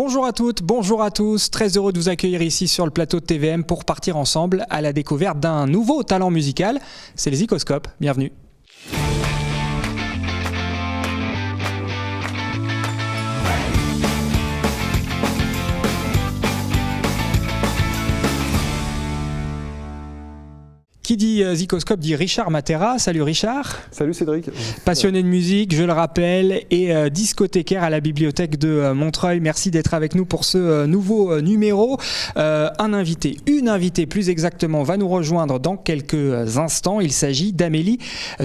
Bonjour à toutes, bonjour à tous, très heureux de vous accueillir ici sur le plateau de TVM pour partir ensemble à la découverte d'un nouveau talent musical, c'est les Zikoscopes, bienvenue. Qui dit Zikoscope dit Richard Matera. Salut Richard. Salut Cédric. Passionné de musique, je le rappelle, et discothécaire à la bibliothèque de Montreuil. Merci d'être avec nous pour ce nouveau numéro. Une invitée plus exactement, va nous rejoindre dans quelques instants. Il s'agit d'Amélie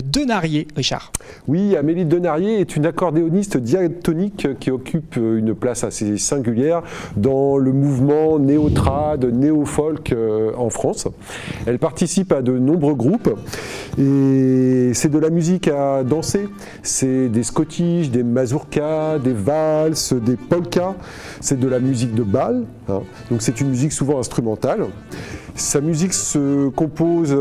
Denarié. Richard. Oui, Amélie Denarié est une accordéoniste diatonique qui occupe une place assez singulière dans le mouvement néo-trad, néo-folk en France. Elle participe à de nombreux groupes et c'est de la musique à danser, c'est des scottish, des mazurkas, des valses, des polkas, c'est de la musique de bal, hein. Donc c'est une musique souvent instrumentale. Sa musique se compose,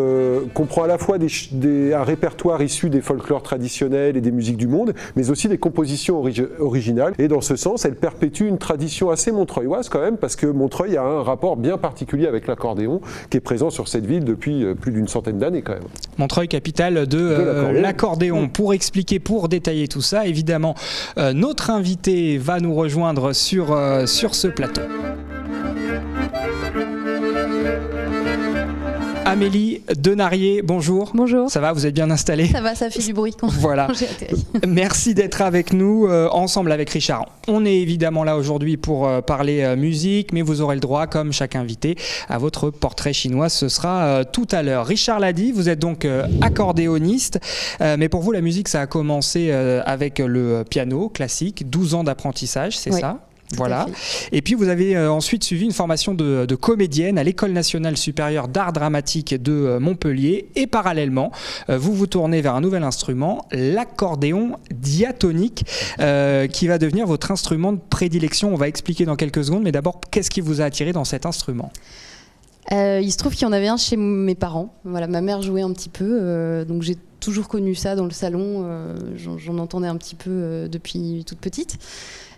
comprend à la fois un répertoire issu des folklores traditionnels et des musiques du monde, mais aussi des compositions originales. Et dans ce sens, elle perpétue une tradition assez montreuilloise quand même, parce que Montreuil a un rapport bien particulier avec l'accordéon, qui est présent sur cette ville depuis plus d'une centaine d'années quand même. Montreuil, capitale de l'accordéon. Pour expliquer, pour détailler tout ça, évidemment, notre invité va nous rejoindre sur ce plateau. Amélie Denarié, bonjour. Bonjour. Ça va, vous êtes bien installée? Ça va, ça fait du bruit quand j'ai atterri. Merci d'être avec nous, ensemble avec Richard. On est évidemment là aujourd'hui pour parler musique, mais vous aurez le droit, comme chaque invité, à votre portrait chinois. Ce sera tout à l'heure. Richard l'a dit, vous êtes donc accordéoniste, mais pour vous, la musique, ça a commencé avec le piano classique, 12 ans d'apprentissage, c'est ça? Voilà. Et puis vous avez ensuite suivi une formation de comédienne à l'École nationale supérieure d'art dramatique de Montpellier. Et parallèlement, vous vous tournez vers un nouvel instrument, l'accordéon diatonique, qui va devenir votre instrument de prédilection. On va expliquer dans quelques secondes. Mais d'abord, qu'est-ce qui vous a attiré dans cet instrument ? Il se trouve qu'il y en avait un chez mes parents. Voilà, ma mère jouait un petit peu, donc j'ai toujours connu ça dans le salon. J'en entendais un petit peu depuis toute petite.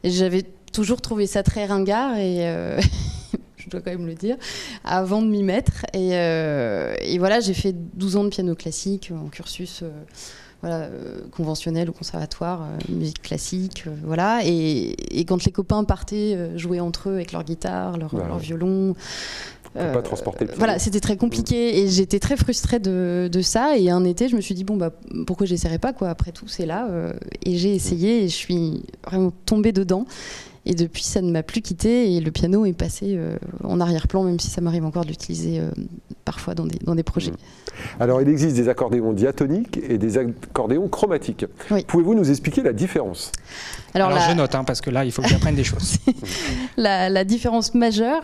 Et j'avais toujours trouvé ça très ringard et je dois quand même le dire, avant de m'y mettre. Et voilà, j'ai fait 12 ans de piano classique en cursus conventionnel au conservatoire, musique classique, voilà. Et quand les copains partaient jouer entre eux avec leur guitare, leur violon... pas transporter le piano. Voilà, c'était très compliqué et j'étais très frustrée de ça. Et un été, je me suis dit, pourquoi j'essaierais pas, quoi. Après tout, c'est là. Et j'ai essayé et je suis vraiment tombée dedans. Et depuis, ça ne m'a plus quittée et le piano est passé en arrière-plan, même si ça m'arrive encore de l'utiliser parfois dans des projets. Alors, il existe des accordéons diatoniques et des accordéons chromatiques. Oui. Pouvez-vous nous expliquer la différence ? Alors je note, parce que là, il faut que j'apprenne des choses. La différence majeure,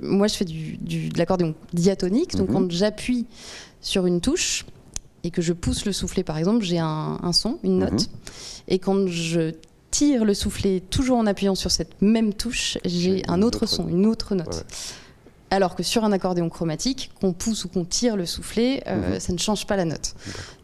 moi, je fais de l'accordéon diatonique. Donc, quand j'appuie sur une touche et que je pousse le soufflet, par exemple, j'ai un son, une note. Et quand je tire le soufflet toujours en appuyant sur cette même touche, j'ai un autre son, une autre note. Ouais. Alors que sur un accordéon chromatique, qu'on pousse ou qu'on tire le soufflet, ça ne change pas la note.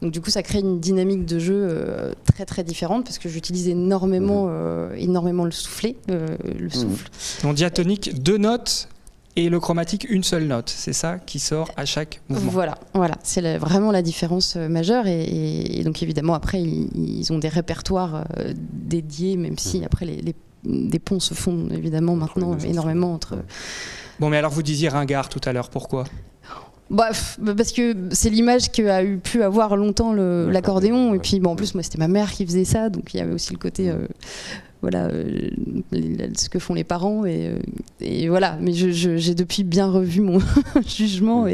Donc du coup, ça crée une dynamique de jeu très très différente parce que j'utilise énormément le soufflet, le souffle. Donc diatonique, 2 notes. Et le chromatique, une seule note, c'est ça qui sort à chaque mouvement. Voilà, c'est vraiment la différence majeure. Et donc évidemment, après, ils ont des répertoires dédiés, même si après, des ponts se font évidemment maintenant énormément entre... Bon, mais alors vous disiez ringard tout à l'heure, pourquoi ? Parce que c'est l'image qu'a pu avoir longtemps l'accordéon. Et puis en plus, moi, c'était ma mère qui faisait ça, donc il y avait aussi le côté... ce que font les parents et voilà, mais j'ai depuis bien revu mon jugement.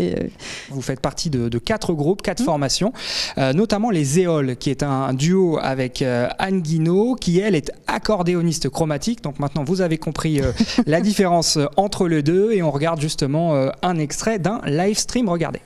Vous faites partie de 4 groupes, 4 formations, notamment les Éoles, qui est un duo avec Anne Guinaud, qui elle est accordéoniste chromatique. Donc maintenant vous avez compris la différence entre les deux et on regarde justement un extrait d'un live stream. Regardez.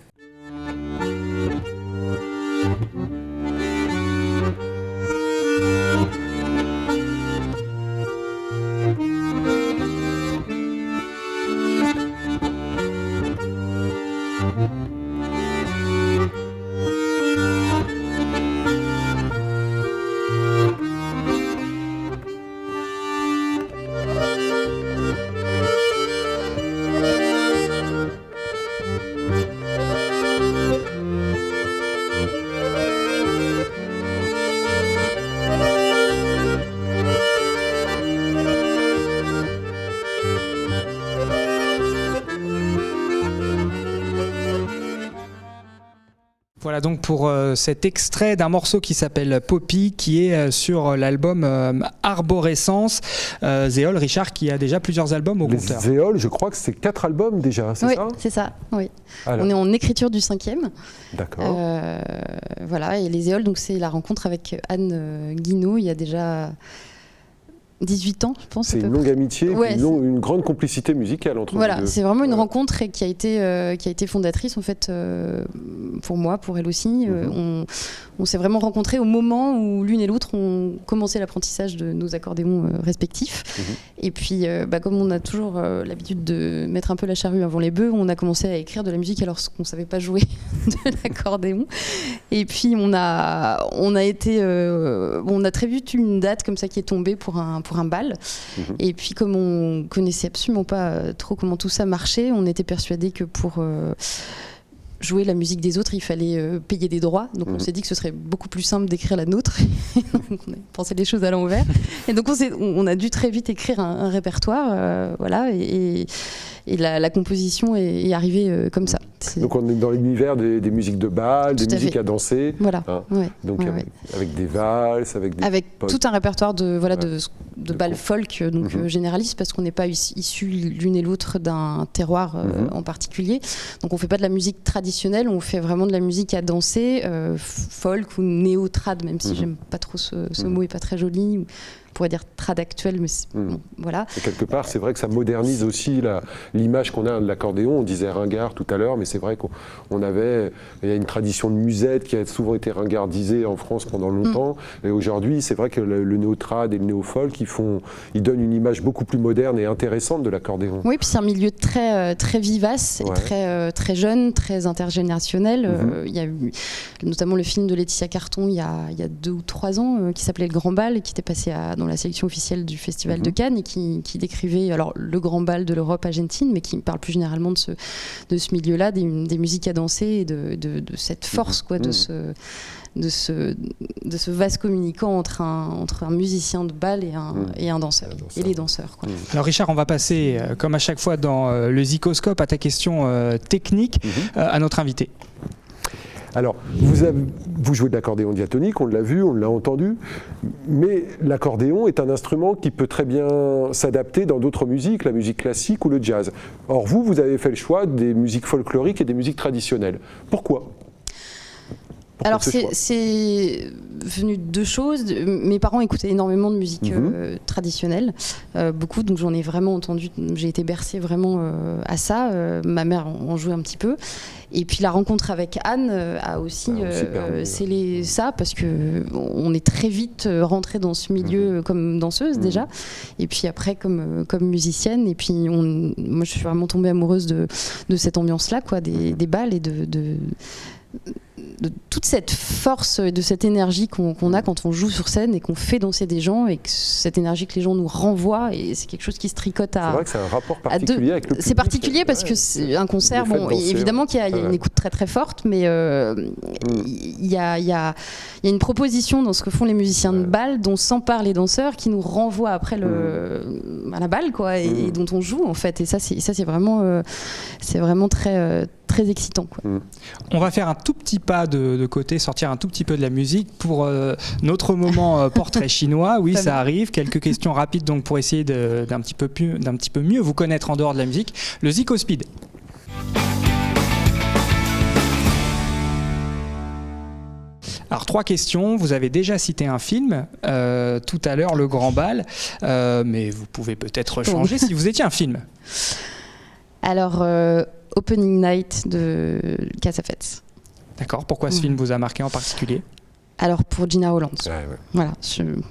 Voilà donc pour cet extrait d'un morceau qui s'appelle Poppy, qui est sur l'album Arborescence. Zéol, Richard, qui a déjà plusieurs albums au compteur. Zéol, je crois que c'est 4 albums déjà, c'est ça ? Oui, c'est ça. Oui. Alors. On est en écriture du 5e. D'accord. Voilà, et les Zéol, donc c'est la rencontre avec Anne Guinaud il y a déjà 18 ans, je pense. C'est une longue amitié, ouais, une grande complicité musicale entre voilà, les deux. C'est vraiment une rencontre qui a été fondatrice en fait pour moi, pour elle aussi. On s'est vraiment rencontrés au moment où l'une et l'autre ont commencé l'apprentissage de nos accordéons respectifs. Et puis, comme on a toujours l'habitude de mettre un peu la charrue avant les bœufs, on a commencé à écrire de la musique alors qu'on ne savait pas jouer de l'accordéon. Et puis, on a très vite une date comme ça qui est tombée pour un bal. Et puis, comme on connaissait absolument pas trop comment tout ça marchait, on était persuadés que pour jouer la musique des autres, il fallait payer des droits. Donc on s'est dit que ce serait beaucoup plus simple d'écrire la nôtre. Donc on a pensé les choses à l'envers. Et donc on a dû très vite écrire un répertoire, voilà, et la composition est arrivée comme ça. Donc on est dans l'univers des musiques de bal, des musiques à danser. Voilà. Hein. Ouais, donc ouais, avec des valses, avec tout un répertoire de bal folk, donc généraliste, parce qu'on n'est pas issus l'une et l'autre d'un terroir en particulier. Donc on fait pas de la musique traditionnelle, on fait vraiment de la musique à danser, folk ou néo-trad, même si j'aime pas trop ce mot, est pas très joli. On pourrait dire trad actuel, mais bon, voilà. Et quelque part, c'est vrai que ça modernise aussi l'image qu'on a de l'accordéon. On disait ringard tout à l'heure, mais c'est vrai il y a une tradition de musette qui a souvent été ringardisée en France pendant longtemps. Et aujourd'hui, c'est vrai que le néo-trad et le néo-folk, ils donnent une image beaucoup plus moderne et intéressante de l'accordéon. Oui, puis c'est un milieu très, très vivace, et très, très jeune, très intergénérationnel. Il y a eu notamment le film de Laetitia Carton il y a 2 ou 3 ans qui s'appelait Le Grand Bal, qui était passé dans la sélection officielle du Festival de Cannes, et qui décrivait le grand bal de l'Europe argentine, mais qui parle plus généralement de ce milieu-là, des musiques à danser et de cette force, quoi, de ce vase communicant entre un musicien de bal et un danseur, et les danseurs, quoi. Alors Richard, on va passer, comme à chaque fois dans le Zikoscope, à ta question technique, à notre invité. Alors, vous jouez de l'accordéon diatonique, on l'a vu, on l'a entendu, mais l'accordéon est un instrument qui peut très bien s'adapter dans d'autres musiques, la musique classique ou le jazz. Or, vous avez fait le choix des musiques folkloriques et des musiques traditionnelles. Pourquoi ? Alors c'est venu de 2 choses. Mes parents écoutaient énormément de musique traditionnelle, beaucoup, donc j'en ai vraiment entendu, j'ai été bercée vraiment à ça. Ma mère en jouait un petit peu. Et puis la rencontre avec Anne a aussi scellé ça, parce qu'on est très vite rentré dans ce milieu comme danseuse déjà, et puis après comme musicienne. Et puis moi je suis vraiment tombée amoureuse de cette ambiance-là, quoi, des bals et de toute cette force, de cette énergie qu'on a quand on joue sur scène et qu'on fait danser des gens, et que cette énergie que les gens nous renvoient, et c'est quelque chose qui se tricote à... C'est vrai que c'est un rapport particulier avec le public. C'est particulier parce que c'est un concert, évidemment qu'il y a une écoute très très forte, mais il y a une proposition dans ce que font les musiciens de bal, dont s'emparent les danseurs, qui nous renvoient après à la balle, quoi, et dont on joue, en fait. Et ça c'est vraiment très très excitant, quoi. On va faire un tout petit pas de côté, sortir un tout petit peu de la musique pour notre moment portrait chinois. Oui, ça arrive. Quelques questions rapides donc pour essayer d'un petit peu mieux vous connaître en dehors de la musique. Le Zikospeed. Alors 3 questions, vous avez déjà cité un film tout à l'heure, Le Grand Bal, mais vous pouvez peut-être changer si vous étiez un film. Alors Opening Night de Cassavetes. D'accord, pourquoi ce film vous a marqué en particulier ? Alors pour Gina Hollands. Voilà,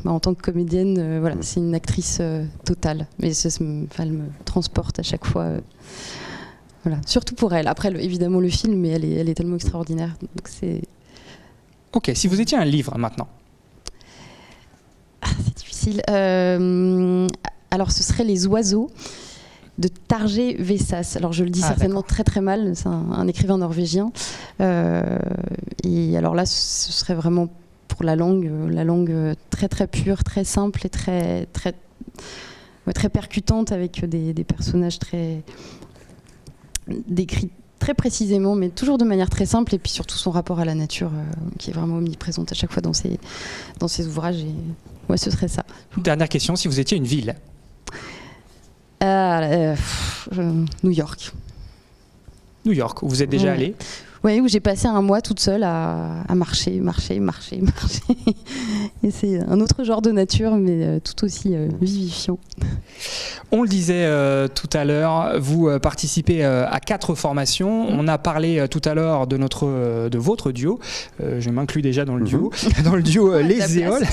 en tant que comédienne, c'est une actrice totale, mais elle me transporte à chaque fois. Voilà, surtout pour elle. Après, évidemment le film, mais elle est tellement extraordinaire. Donc c'est... Ok, si vous étiez un livre maintenant. C'est difficile. Alors ce serait Les Oiseaux de Tarjei Vesaas. Alors je le dis certainement très très mal, c'est un écrivain norvégien. Et alors là, ce serait vraiment pour la langue très très pure, très simple et très très très percutante, avec des personnages décrits très précisément, mais toujours de manière très simple, et puis surtout son rapport à la nature qui est vraiment omniprésente à chaque fois dans ses ouvrages. Et ouais, ce serait ça. Dernière question, si vous étiez une ville? New York. New York, où vous êtes déjà allé? Oui, où j'ai passé un mois toute seule à marcher. Et c'est un autre genre de nature, mais tout aussi vivifiant. On le disait tout à l'heure, vous participez à 4 formations. On a parlé tout à l'heure de votre duo. Je m'inclus déjà dans le duo, dans le duo Les Éoles.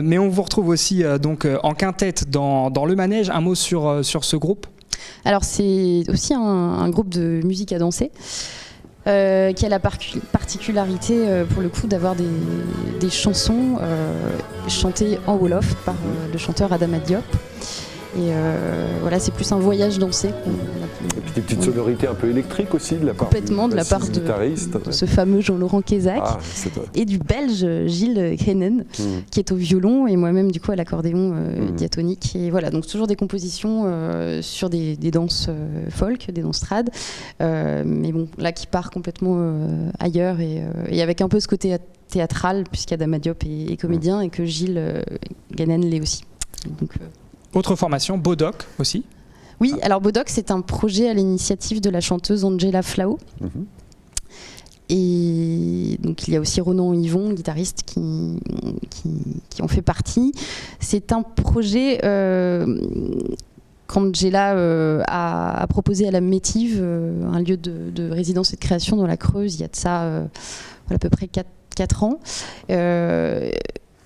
Mais on vous retrouve aussi donc en quintette dans le manège. Un mot sur ce groupe? Alors c'est aussi un groupe de musique à danser qui a la particularité pour le coup d'avoir des chansons chantées en Wolof par le chanteur Adama Diop. Et voilà, c'est plus un voyage dansé. Et puis des petites sonorités un peu électriques aussi de la part complètement de la part de ce fameux Jean-Laurent Kézac et du Belge Gilles Krenen qui est au violon et moi-même du coup à l'accordéon diatonique. Et voilà, donc toujours des compositions sur des danses folk, des danses trad, mais bon là qui part complètement ailleurs et avec un peu ce côté théâtral puisqu'Adama Diop est comédien et que Gilles Krenen l'est aussi. Donc, autre formation, Bodoc aussi. Oui, alors Bodoc, c'est un projet à l'initiative de la chanteuse Angela Flao. Et donc il y a aussi Ronan Yvon, guitariste, qui en fait partie. C'est un projet qu'Angela a proposé à la Métive, un lieu de résidence et de création dans la Creuse, il y a de ça à peu près 4 ans.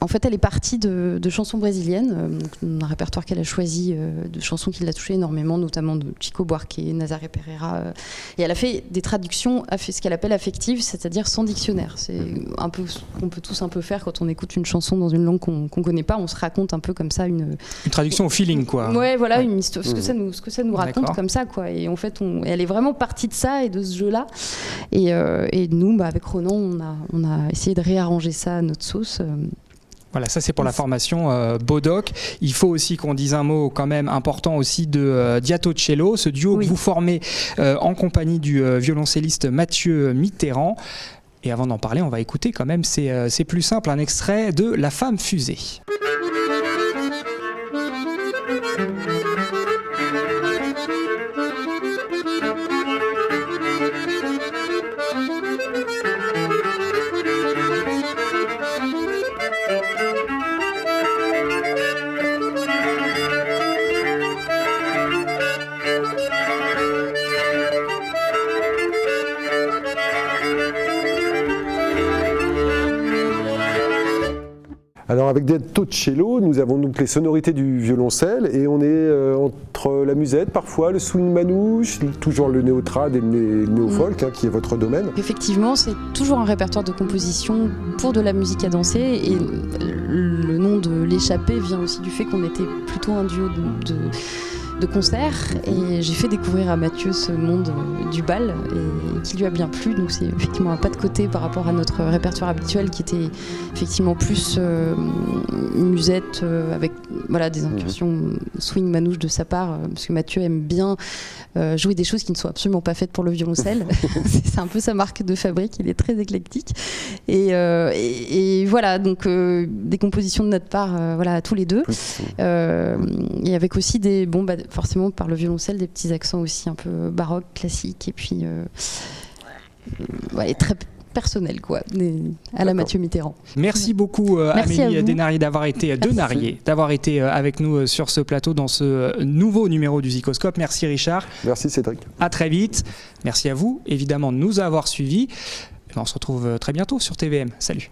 En fait, elle est partie de chansons brésiliennes, un répertoire qu'elle a choisi de chansons qui l'a touchée énormément, notamment de Chico Buarque, Nazaré Pereira. Et elle a fait des traductions, ce qu'elle appelle affectives, c'est-à-dire sans dictionnaire. C'est un peu ce qu'on peut tous un peu faire quand on écoute une chanson dans une langue qu'on connaît pas. On se raconte un peu comme ça une traduction au feeling, quoi. Ouais, voilà, une histoire, ce que ça nous raconte comme ça, quoi. Et en fait, elle est vraiment partie de ça et de ce jeu-là. Et nous, avec Ronan, on a essayé de réarranger ça à notre sauce. Voilà, ça c'est pour la formation Bodoc. Il faut aussi qu'on dise un mot quand même important aussi de Diato Cello, ce duo que vous formez en compagnie du violoncelliste Mathieu Mitterrand. Et avant d'en parler, on va écouter quand même, c'est plus simple, un extrait de La Femme Fusée. Alors avec Diato Cello, nous avons donc les sonorités du violoncelle et on est entre la musette parfois, le swing manouche, toujours le néo-trad et le néo-folk qui est votre domaine. Effectivement, c'est toujours un répertoire de composition pour de la musique à danser et le nom de l'échappée vient aussi du fait qu'on était plutôt un duo de concert et j'ai fait découvrir à Mathieu ce monde du bal et qui lui a bien plu, donc c'est effectivement un pas de côté par rapport à notre répertoire habituel qui était effectivement plus musette avec des incursions swing manouche de sa part parce que Mathieu aime bien jouer des choses qui ne sont absolument pas faites pour le violoncelle. C'est un peu sa marque de fabrique, il est très éclectique et voilà, donc des compositions de notre part à tous les deux et avec aussi des forcément par le violoncelle des petits accents aussi un peu baroques, classiques et puis très personnel à la Mathieu Mitterrand. Merci beaucoup Amélie Denarié d'avoir été avec nous sur ce plateau dans ce nouveau numéro du Zikoscope. Merci Richard. Merci Cédric. À très vite. Merci à vous évidemment de nous avoir suivis. On se retrouve très bientôt sur TVM. Salut.